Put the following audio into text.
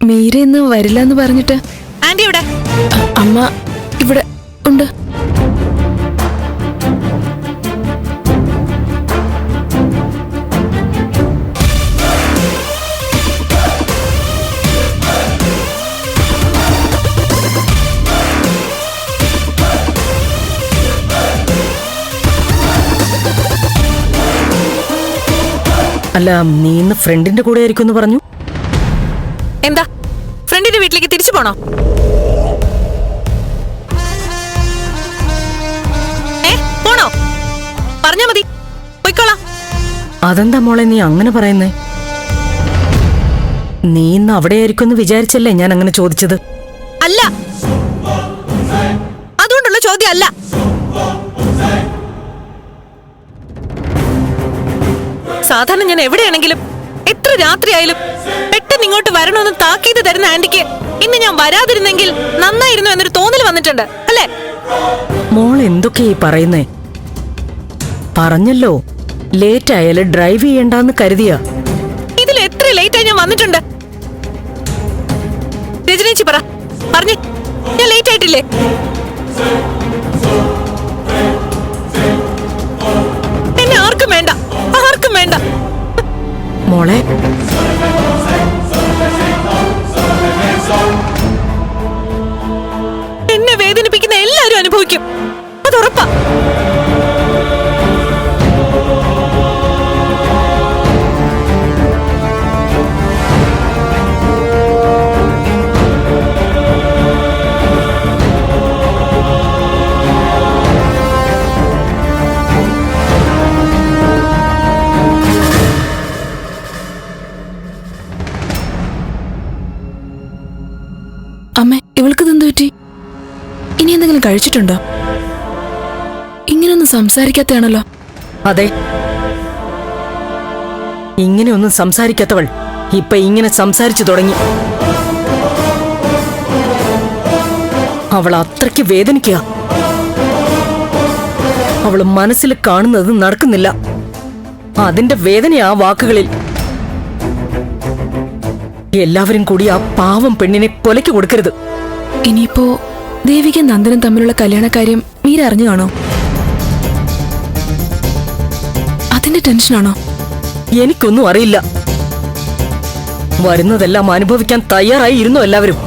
മീര ഇന്ന് വരില്ല എന്ന് പറഞ്ഞിട്ട്. ആന്റി ഇവിടെ? അമ്മ ഇവിടെ ഉണ്ട്. അല്ല, നീ ഇന്ന് ഫ്രണ്ടിന്റെ കൂടെ ആയിരിക്കും എന്ന് പറഞ്ഞു. എന്താ ഫ്രണ്ടിന്റെ വീട്ടിലേക്ക് തിരിച്ചു പോണോ? പോണോ? പറഞ്ഞാ മതി, പോയിക്കോളാം. അതെന്താ മോളെ നീ അങ്ങനെ പറയുന്നേ? നീ ഇന്ന് അവിടെ ആയിരിക്കും എന്ന് വിചാരിച്ചല്ലേ ഞാൻ അങ്ങനെ ചോദിച്ചത്? അല്ല, അതുകൊണ്ടുള്ള ചോദ്യം അല്ല. സാധാരണ ഞാൻ എവിടെയാണെങ്കിലും എത്ര രാത്രിയായാലും പെട്ടെന്ന് ഇങ്ങോട്ട് വരണമെന്ന് താക്കീത് തരുന്ന ആന്റിക്ക് ഇന്ന് ഞാൻ വരാതിരുന്നെങ്കിൽ നന്നായിരുന്നു എന്നൊരു തോന്നൽ വന്നിട്ടുണ്ട് അല്ലേ? മോൾ എന്തൊക്കെയാ പറയുന്നേ? പറഞ്ഞല്ലോ ലേറ്റ് ആയാലും ഡ്രൈവ് ചെയ്യണ്ടെന്ന് കരുതിയാ. ഇതിൽ എത്ര ലേറ്റ് ആയി ഞാൻ വന്നിട്ടുണ്ട്? രജനീച്ചി പറഞ്ഞേ, ഞാൻ ലേറ്റ് ആയിട്ടില്ലേ? എന്നെ ആർക്കും വേണ്ട, ആർക്കും വേണ്ട. മോളെ എന്നെ വേദനിപ്പിക്കുന്ന എല്ലാരും അനുഭവിക്കും, അതുറപ്പാ. അമ്മേ, ഇവൾക്ക് എന്ത് പറ്റി? ഇനി എന്തെങ്കിലും കഴിച്ചിട്ടുണ്ടോ? ഇങ്ങനെയൊന്നും സംസാരിക്കാത്തയാണല്ലോ. അതെ, ഇങ്ങനെയൊന്നും സംസാരിക്കാത്തവൾ ഇപ്പൊ ഇങ്ങനെ സംസാരിച്ചു തുടങ്ങി. അവൾ അത്രയ്ക്ക് വേദനിക്കുക. അവള് മനസ്സിൽ കാണുന്നത് നടക്കുന്നില്ല. അതിന്റെ വേദന ആ വാക്കുകളിൽ. എല്ലാവരും കൂടി ആ പാവം പെണ്ണിനെ കൊലയ്ക്ക് കൊടുക്കരുത്. ഇനിയിപ്പോ ദേവികയും നന്ദനും തമ്മിലുള്ള കല്യാണക്കാര്യം മീര അറിഞ്ഞു കാണോ? അതിന്റെ ടെൻഷനാണോ? എനിക്കൊന്നും അറിയില്ല. വരുന്നതെല്ലാം അനുഭവിക്കാൻ തയ്യാറായി ഇരുന്നു എല്ലാവരും.